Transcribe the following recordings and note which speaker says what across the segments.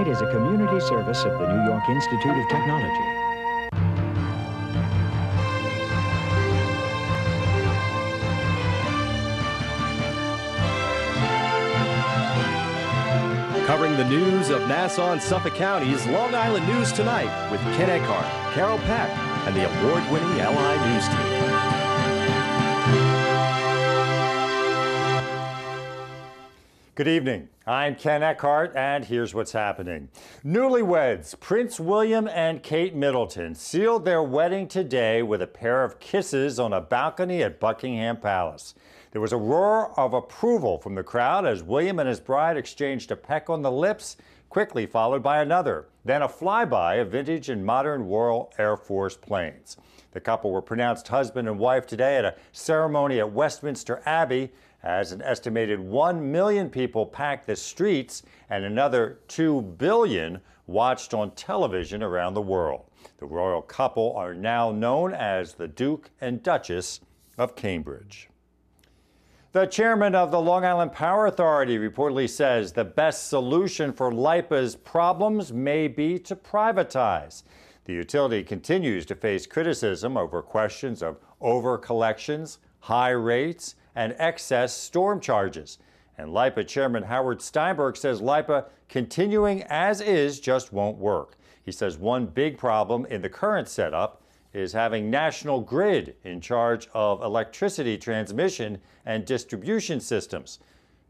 Speaker 1: NYIT is a community service of the New York Institute of Technology.
Speaker 2: Covering the news of Nassau and Suffolk County's Long Island News Tonight with Ken Eckhart, Carol Peck, and the award-winning LI News team. Good evening. I'm Ken Eckhart, and here's what's happening. Newlyweds Prince William and Kate Middleton sealed their wedding today with a pair of kisses on a balcony at Buckingham Palace. There was a roar of approval from the crowd as William and his bride exchanged a peck on the lips, quickly followed by another, then a flyby of vintage and modern Royal Air Force planes. The couple were pronounced husband and wife today at a ceremony at Westminster Abbey, as an estimated 1 million people packed the streets and another 2 billion watched on television around the world. The royal couple are now known as the Duke and Duchess of Cambridge. The chairman of the Long Island Power Authority reportedly says the best solution for LIPA's problems may be to privatize. The utility continues to face criticism over questions of over-collections, high rates, and excess storm charges. And LIPA Chairman Howard Steinberg says LIPA continuing as is just won't work. He says one big problem in the current setup is having National Grid in charge of electricity transmission and distribution systems,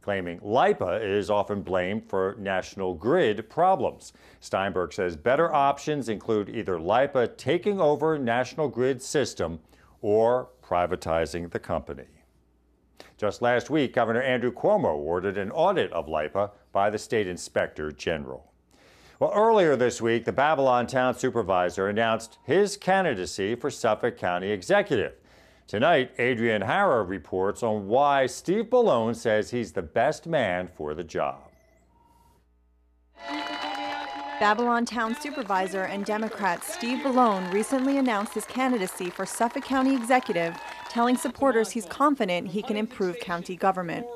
Speaker 2: claiming LIPA is often blamed for National Grid problems. Steinberg says better options include either LIPA taking over National Grid's system or privatizing the company. Just last week, Governor Andrew Cuomo ordered an audit of LIPA by the state inspector general. Well, earlier this week, the Babylon town supervisor announced his candidacy for Suffolk County executive. Tonight, Adrian Harrer reports on why Steve Bellone says he's the best man for the job.
Speaker 3: Babylon Town Supervisor and Democrat Steve Bellone recently announced his candidacy for Suffolk County Executive, telling supporters he's confident he can improve county government.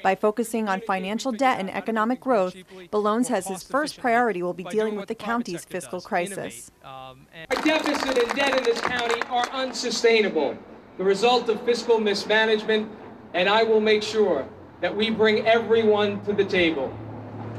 Speaker 3: By focusing on financial debt and economic growth, Bellone says his first priority will be dealing with the county's fiscal crisis.
Speaker 4: Our deficit and debt in this county are unsustainable, the result of fiscal mismanagement, and I will make sure that we bring everyone to the table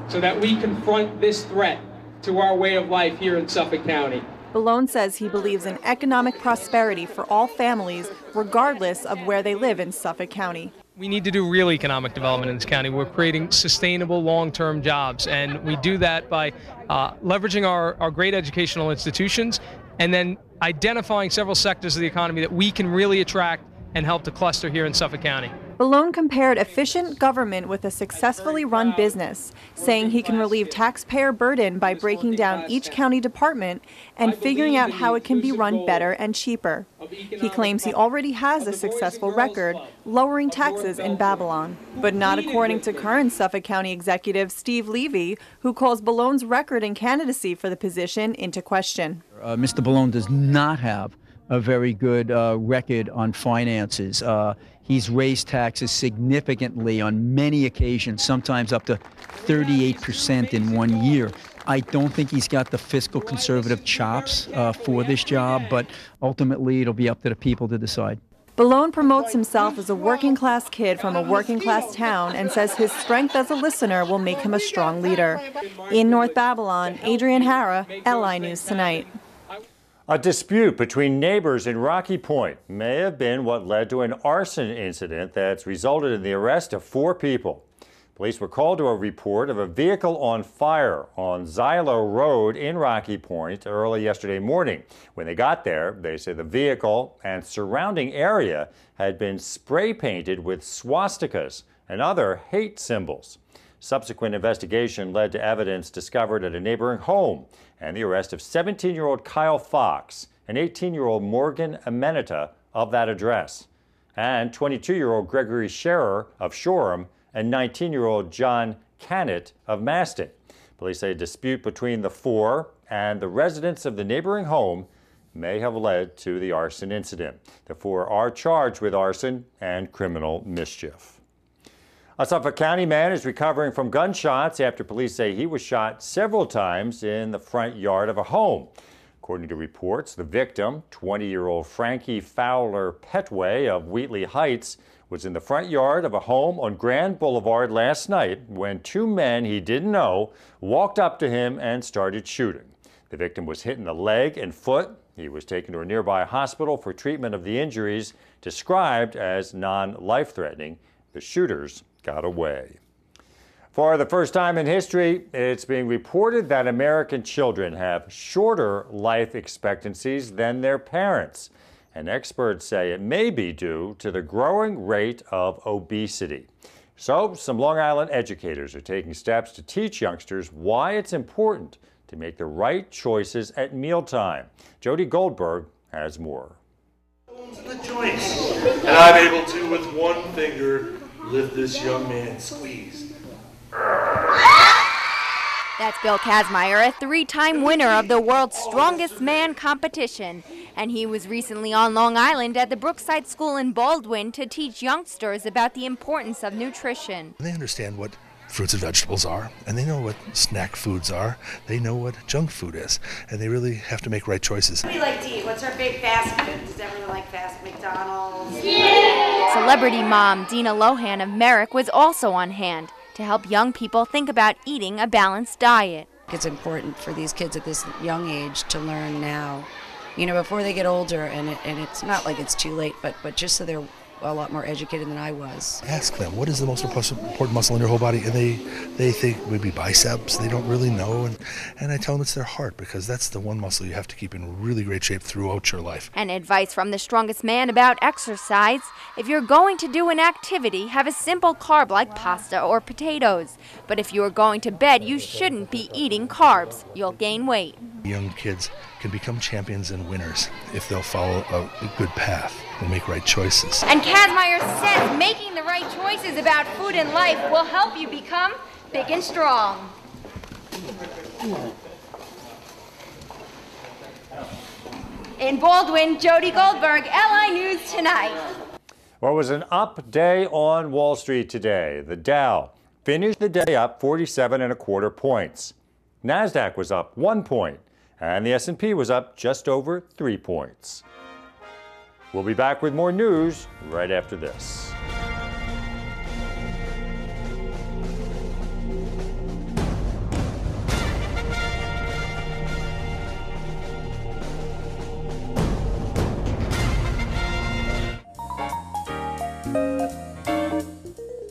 Speaker 4: so that we confront this threat to our way of life here in Suffolk County.
Speaker 3: Bellone says he believes in economic prosperity for all families, regardless of where they live in Suffolk County.
Speaker 5: We need to do real economic development in this county. We're creating sustainable long-term jobs, and we do that by leveraging our great educational institutions and then identifying several sectors of the economy that we can really attract and help to cluster here in Suffolk County.
Speaker 3: Bellone compared efficient government with a successfully run business, saying he can relieve taxpayer burden by breaking down each county department and figuring out how it can be run better and cheaper. He claims he already has a successful record lowering taxes in Babylon, but not according to current Suffolk County Executive Steve Levy, who calls Bellone's record and candidacy for the position into question.
Speaker 6: Mr. Bellone does not have a very good record on finances. He's raised taxes significantly on many occasions, sometimes up to 38% in 1 year. I don't think he's got the fiscal conservative chops for this job, but ultimately it'll be up to the people to decide.
Speaker 3: Bellone promotes himself as a working-class kid from a working-class town and says his strength as a listener will make him a strong leader. In North Babylon, Adrian Harrer, LI News Tonight.
Speaker 2: A dispute between neighbors in Rocky Point may have been what led to an arson incident that's resulted in the arrest of 4 people. Police were called to a report of a vehicle on fire on Xylo Road in Rocky Point early yesterday morning. When they got there, they say the vehicle and surrounding area had been spray painted with swastikas and other hate symbols. Subsequent investigation led to evidence discovered at a neighboring home and the arrest of 17-year-old Kyle Fox and 18-year-old Morgan Amenita of that address, and 22-year-old Gregory Scherer of Shoreham and 19-year-old John Cannett of Maston. Police say a dispute between the 4 and the residents of the neighboring home may have led to the arson incident. The 4 are charged with arson and criminal mischief. A Suffolk County man is recovering from gunshots after police say he was shot several times in the front yard of a home. According to reports, the victim, 20-year-old Frankie Fowler Petway of Wheatley Heights, was in the front yard of a home on Grand Boulevard last night when two men he didn't know walked up to him and started shooting. The victim was hit in the leg and foot. He was taken to a nearby hospital for treatment of the injuries, described as non-life-threatening. The shooters got away. For the first time in history, it's being reported that American children have shorter life expectancies than their parents. And experts say it may be due to the growing rate of obesity. So, some Long Island educators are taking steps to teach youngsters why it's important to make the right choices at mealtime. Jody Goldberg has more.
Speaker 7: The joints. And I'm able to, with one finger, lift this young man squeezed.
Speaker 8: That's Bill Kazmaier, a three-time winner of the World's Strongest Man competition. And he was recently on Long Island at the Brookside School in Baldwin to teach youngsters about the importance of nutrition.
Speaker 9: They understand what fruits and vegetables are, and they know what snack foods are. They know what junk food is, and they really have to make right choices.
Speaker 10: What do you like to eat? What's our big fast food? Does everyone like fast McDonald's? Yeah!
Speaker 8: Celebrity mom Dina Lohan of Merrick was also on hand to help young people think about eating a balanced diet.
Speaker 11: It's important for these kids at this young age to learn now, you know, before they get older, and it's not like it's too late, but just so they're a lot more educated than I was.
Speaker 9: Ask them, what is the most important muscle in your whole body? And they think maybe biceps. They don't really know. And I tell them it's their heart, because that's the one muscle you have to keep in really great shape throughout your life.
Speaker 8: And advice from the strongest man about exercise: if you're going to do an activity, have a simple carb like pasta or potatoes. But if you're going to bed, you shouldn't be eating carbs. You'll gain weight.
Speaker 9: Young kids can become champions and winners if they'll follow a good path and make right choices.
Speaker 8: And Kazmaier says making the right choices about food and life will help you become big and strong. In Baldwin, Jody Goldberg, LI News Tonight.
Speaker 2: Well, it was an up day on Wall Street today. The Dow finished the day up 47.25 points. NASDAQ was up 1 point, and the S&P was up just over 3 points. We'll be back with more news right after this.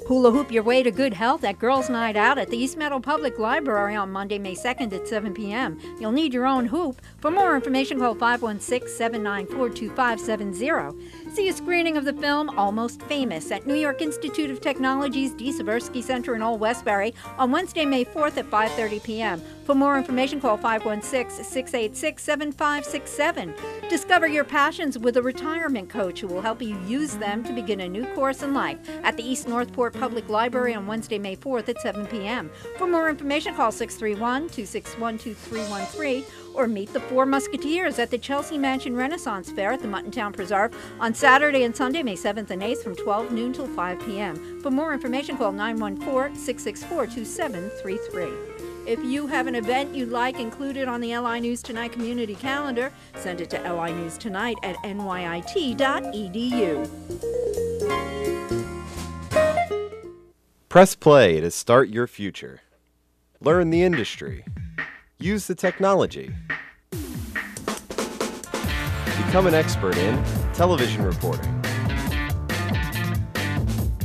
Speaker 12: Hula hoop your way to good health at Girls Night Out at the East Meadow Public Library on Monday, May 2nd at 7 p.m. You'll need your own hoop. For more information, call 516-794-2570. See a screening of the film Almost Famous at New York Institute of Technology's D. Seversky Center in Old Westbury on Wednesday, May 4th at 5:30 p.m. For more information, call 516-686-7567. Discover your passions with a retirement coach who will help you use them to begin a new course in life at the East Northport Public Library on Wednesday, May 4th at 7 p.m. For more information, call 631-261-2313 or meet the Four Musketeers at the Chelsea Mansion Renaissance Fair at the Muttontown Preserve on Saturday and Sunday, May 7th and 8th from 12 noon till 5 p.m. For more information, call 914-664-2733. If you have an event you'd like included on the LI News Tonight community calendar, send it to linewstonight@nyit.edu.
Speaker 13: Press play to start your future. Learn the industry. Use the technology. Become an expert in television reporting,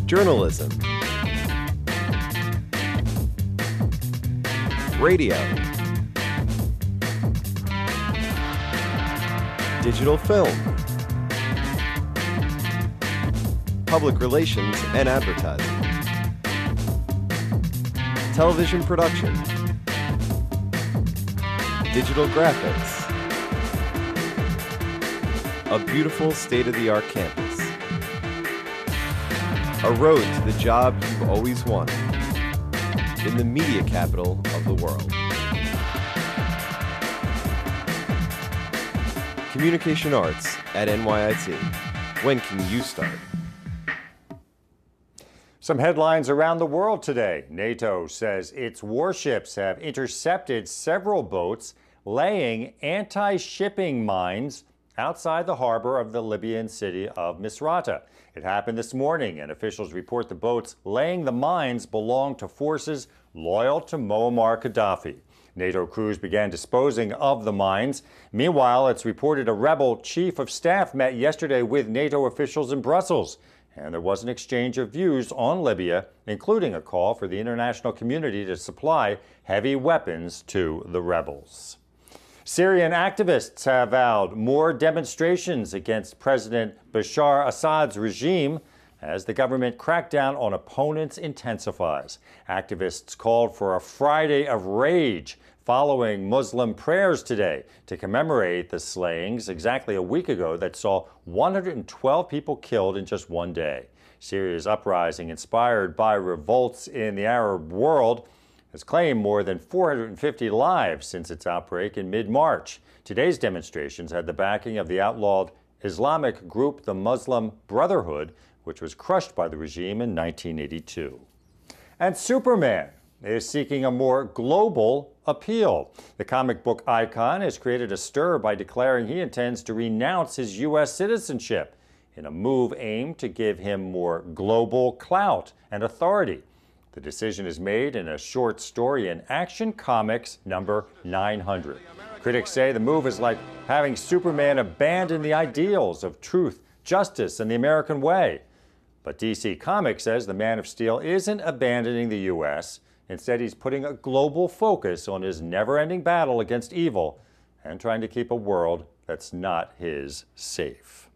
Speaker 13: journalism, radio, digital film, public relations and advertising, television production, digital graphics, a beautiful state-of-the-art campus, a road to the job you've always wanted, in the media capital of the world. Communication Arts at NYIT. When can you start?
Speaker 2: Some headlines around the world today. NATO says its warships have intercepted several boats laying anti-shipping mines outside the harbor of the Libyan city of Misrata. It happened this morning, and officials report the boats laying the mines belong to forces loyal to Muammar Gaddafi. NATO crews began disposing of the mines. Meanwhile, it's reported a rebel chief of staff met yesterday with NATO officials in Brussels, and there was an exchange of views on Libya, including a call for the international community to supply heavy weapons to the rebels. Syrian activists have vowed more demonstrations against President Bashar Assad's regime as the government crackdown on opponents intensifies. Activists called for a Friday of rage following Muslim prayers today to commemorate the slayings exactly a week ago that saw 112 people killed in just one day. Syria's uprising, inspired by revolts in the Arab world, has claimed more than 450 lives since its outbreak in mid-March. Today's demonstrations had the backing of the outlawed Islamic group, the Muslim Brotherhood, which was crushed by the regime in 1982. And Superman is seeking a more global appeal. The comic book icon has created a stir by declaring he intends to renounce his U.S. citizenship in a move aimed to give him more global clout and authority. The decision is made in a short story in Action Comics number 900. Critics say the move is like having Superman abandon the ideals of truth, justice, and the American way. But DC Comics says the Man of Steel isn't abandoning the U.S. Instead, he's putting a global focus on his never-ending battle against evil and trying to keep a world that's not his safe.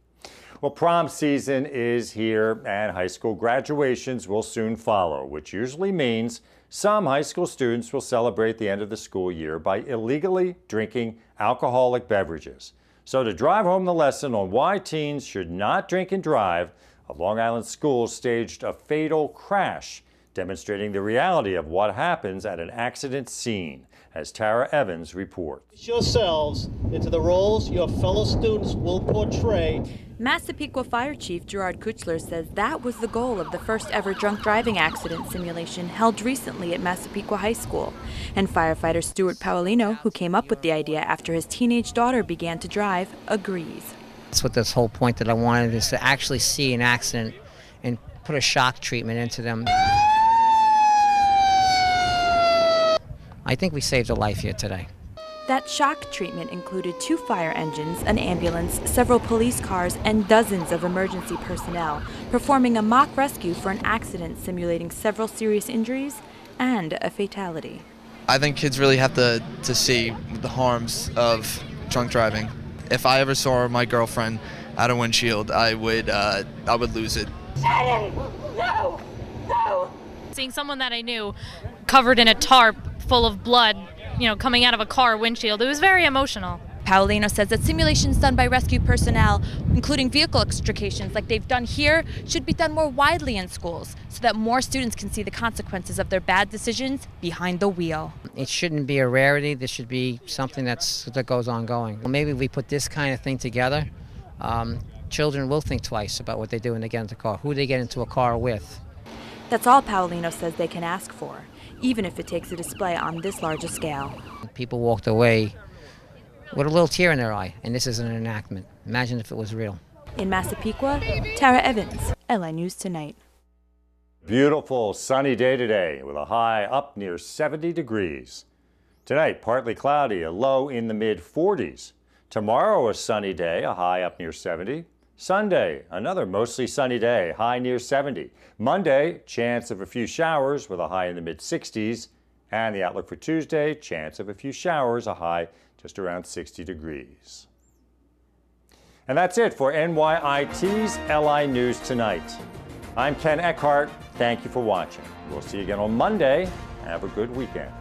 Speaker 2: Well, prom season is here, and high school graduations will soon follow, which usually means some high school students will celebrate the end of the school year by illegally drinking alcoholic beverages. So to drive home the lesson on why teens should not drink and drive, a Long Island school staged a fatal crash, demonstrating the reality of what happens at an accident scene, as Tara Evans reports.
Speaker 14: Yourselves into the roles your fellow students will portray.
Speaker 15: Massapequa Fire Chief Gerard Kuchler says that was the goal of the first ever drunk driving accident simulation held recently at Massapequa High School. And firefighter Stuart Paolino, who came up with the idea after his teenage daughter began to drive, agrees.
Speaker 16: That's what this whole point that I wanted is to actually see an accident and put a shock treatment into them. I think we saved a life here today.
Speaker 15: That shock treatment included 2 fire engines, an ambulance, several police cars, and dozens of emergency personnel, performing a mock rescue for an accident simulating several serious injuries and a fatality.
Speaker 17: I think kids really have to see the harms of drunk driving. If I ever saw my girlfriend out a windshield, I would lose it.
Speaker 18: Shannon, no, no. Seeing someone that I knew covered in a tarp full of blood, coming out of a car windshield, it was very emotional.
Speaker 15: Paolino says that simulations done by rescue personnel, including vehicle extrications like they've done here, should be done more widely in schools so that more students can see the consequences of their bad decisions behind the wheel.
Speaker 16: It shouldn't be a rarity. This should be something that goes ongoing. Well, maybe if we put this kind of thing together, children will think twice about what they do when they get into a car, who they get into a car with.
Speaker 15: That's all Paolino says they can ask for, even if it takes a display on this large a scale.
Speaker 16: People walked away with a little tear in their eye, and this is an enactment. Imagine if it was real.
Speaker 15: In Massapequa, Tara Evans, LI News Tonight.
Speaker 2: Beautiful sunny day today with a high up near 70 degrees. Tonight, partly cloudy, a low in the mid-40s. Tomorrow, a sunny day, a high up near 70. Sunday, another mostly sunny day, high near 70. Monday, chance of a few showers with a high in the mid-60s. And the outlook for Tuesday, chance of a few showers, a high just around 60 degrees. And that's it for NYIT's LI News Tonight. I'm Ken Eckhart. Thank you for watching. We'll see you again on Monday. Have a good weekend.